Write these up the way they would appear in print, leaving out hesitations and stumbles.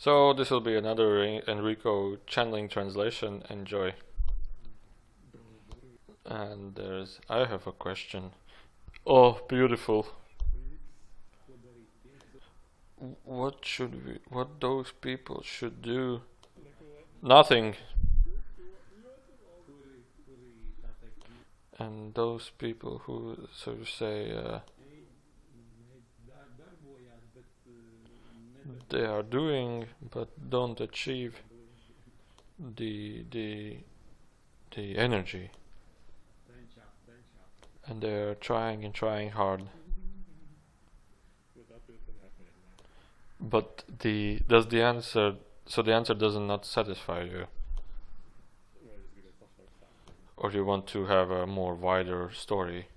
So this will be another Enrico Channeling translation. Enjoy. And I have a question. Oh, beautiful. What those people should do? Nothing. And those people who, so to say, they are doing but don't achieve the energy, and they are trying and trying hard. But the answer does not satisfy you, or you want to have a more wider story.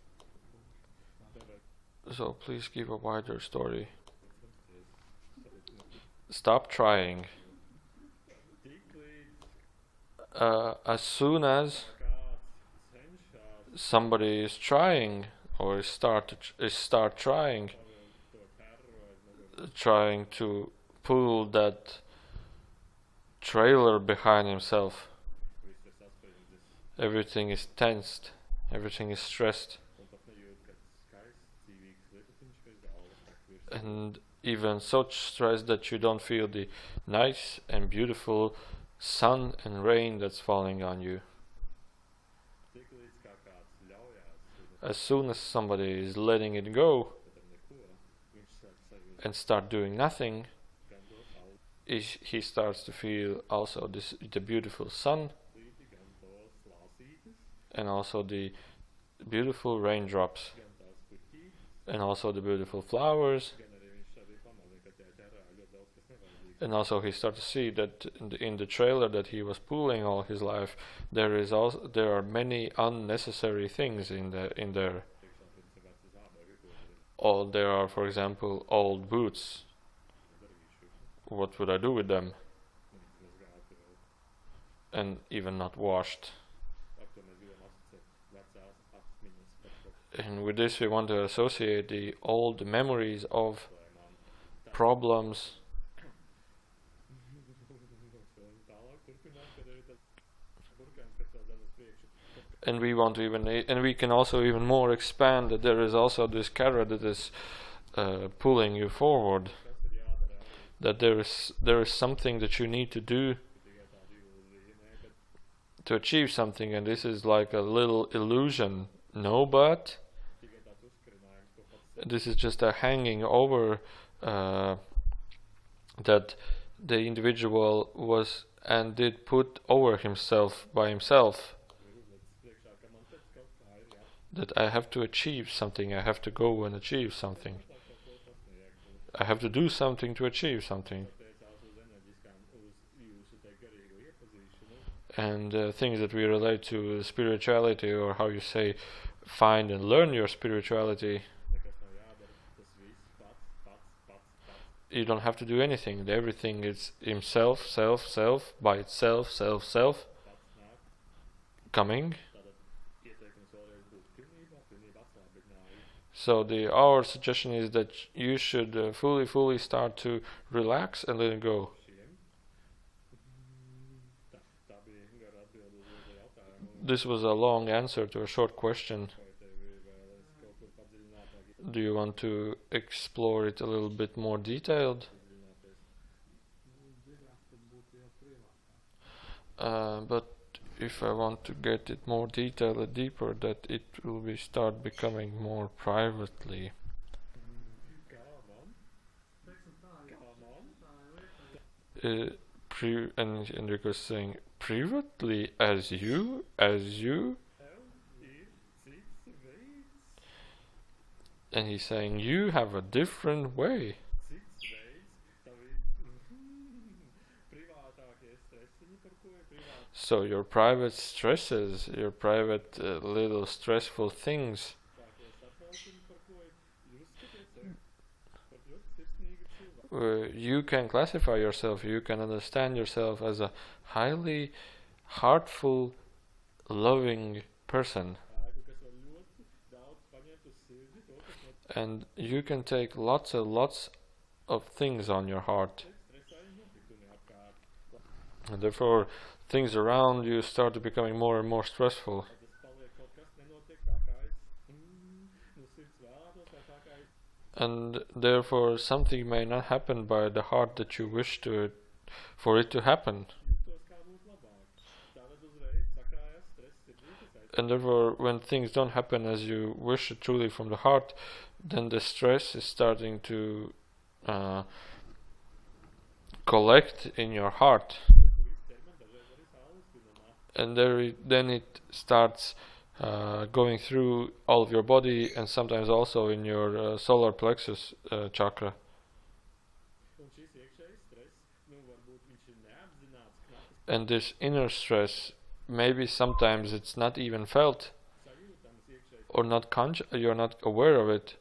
So please give a wider story. Stop trying. As soon as somebody is trying or start trying to pull that trailer behind himself, everything is tensed, everything is stressed, and even such stress that you don't feel the nice and beautiful sun and rain that's falling on you. As soon as somebody is letting it go and start doing nothing, he starts to feel also the beautiful sun and also the beautiful raindrops and also the beautiful flowers. And also he starts to see that in the trailer that he was pulling all his life, there are many unnecessary things in there. There are, for example, old boots. What would I do with them? And even not washed. And with this we want to associate the old memories of problems and we can also even more expand that there is also this carrot that is pulling you forward, that there is something that you need to do to achieve something, and this is like a little illusion. No, but this is just a hanging over that the individual was and did put over himself by himself, that I have to achieve something, I have to go and achieve something, I have to do something to achieve something. And things that we relate to spirituality, or how you say, find and learn your spirituality. You don't have to do anything. Everything is himself, self, by itself, self, coming. So our suggestion is that you should fully start to relax and let it go. This was a long answer to a short question. Do you want to explore it a little bit more detailed? But if I want to get it more detailed and deeper, that it will start becoming more privately. And Enrico is saying, privately, as you? And he's saying, you have a different way. So your private stresses, your private little stressful things, you can classify yourself, you can understand yourself as a highly heartful, loving person. And you can take lots of things on your heart. And therefore things around you start becoming more and more stressful. And therefore something may not happen by the heart that you wish for it to happen. And therefore when things don't happen as you wish it truly from the heart, then the stress is starting to collect in your heart. And then it starts going through all of your body, and sometimes also in your solar plexus chakra. And this inner stress, maybe sometimes it's not even felt, or not you're not aware of it.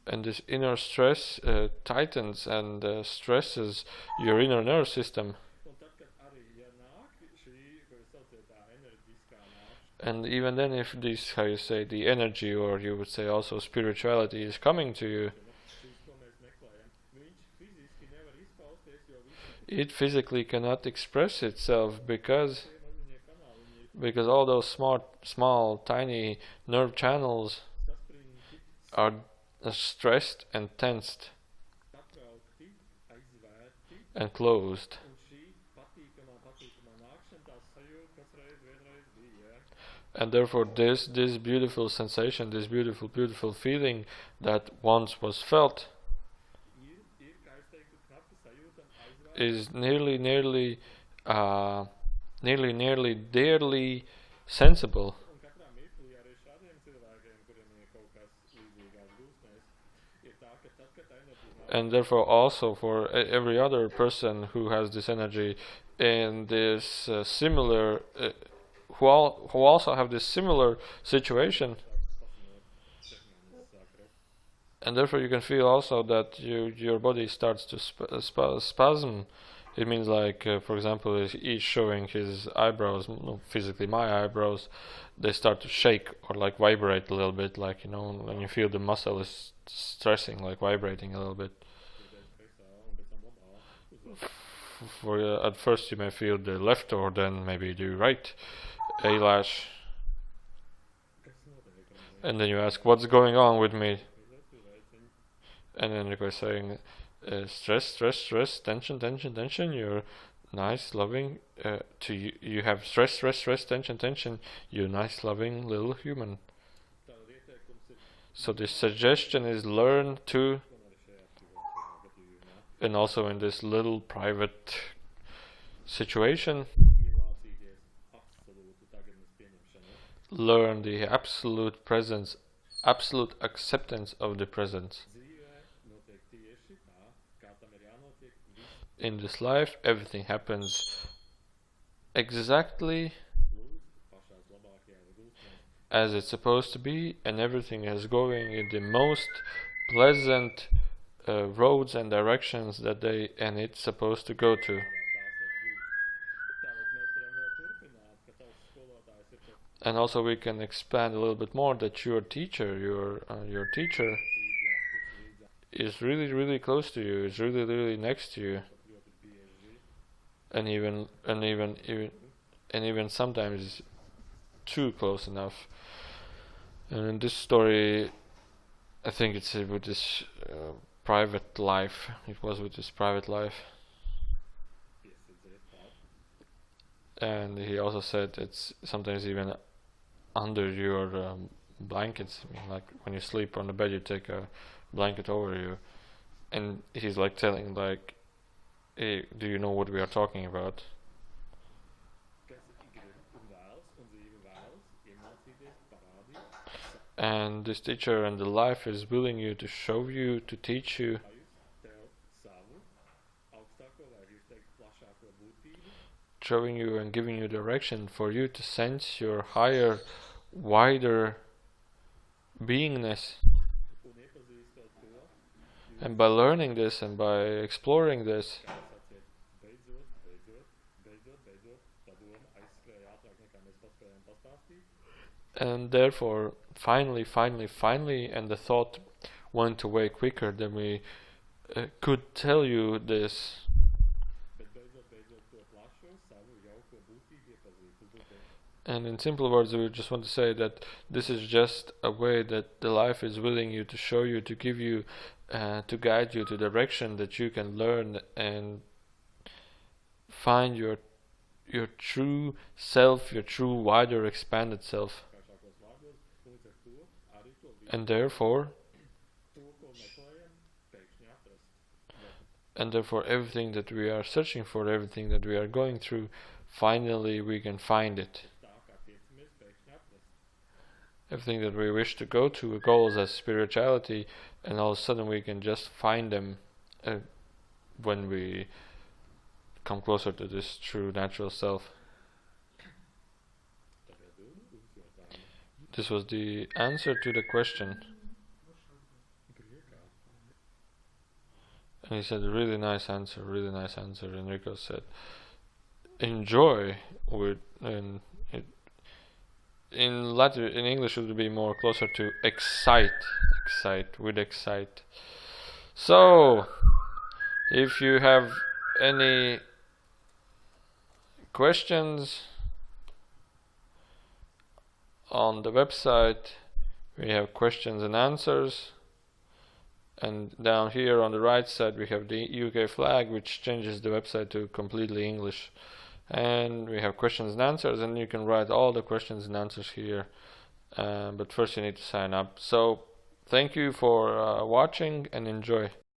And this inner stress tightens and stresses your inner nerve system. And even then, if this, how you say, the energy, or you would say also spirituality, is coming to you, it physically cannot express itself because all those small, tiny nerve channels are stressed and tensed and closed. And therefore this beautiful sensation, this beautiful feeling that once was felt is nearly dearly sensible. And therefore also for every other person who has this energy and this similar who also have this similar situation, and therefore you can feel also that your body starts to spasm. It means like for example, each showing his eyebrows, physically my eyebrows, they start to shake or like vibrate a little bit, like when you feel the muscle is stressing, like vibrating a little bit. For at first you may feel the left or then maybe the right eyelash, and then you ask, what's going on with me? And then Enrico is saying, stress, tension, you're nice, loving, you have stress, tension, you're nice, loving little human. So this suggestion is learn to, and also in this little private situation, learn the absolute presence, absolute acceptance of the presence. In this life, everything happens exactly as it's supposed to be, and everything is going in the most pleasant roads and directions that it's supposed to go to. And also we can expand a little bit more that your teacher is really close to you, is really next to you, and even sometimes too close enough. And in this story, I think it's with this private life. It was with his private life. And he also said it's sometimes even under your blankets. I mean, like when you sleep on the bed, you take a blanket over you. And he's like telling, like, hey, do you know what we are talking about? And this teacher and the life is willing you to show you, to teach you, showing you and giving you direction for you to sense your higher, wider beingness. And by learning this and by exploring this, and therefore finally, and the thought went away quicker than we could tell you this. And in simple words, we just want to say that this is just a way that the life is willing you to show you, to give you, to guide you to direction that you can learn and find your true self, your true wider expanded self. And therefore everything that we are searching for, everything that we are going through, finally we can find it. Everything that we wish to go to, goals as spirituality, and all of a sudden we can just find them when we come closer to this true natural self. This was the answer to the question. And he said, really nice answer, Enrico said. Enjoy with, and in English it would be more closer to excite. So, if you have any questions on the website, we have questions and answers, and down here on the right side we have the UK flag, which changes the website to completely English. And we have questions and answers, and you can write all the questions and answers here, but first you need to sign up. So thank you for watching, and enjoy.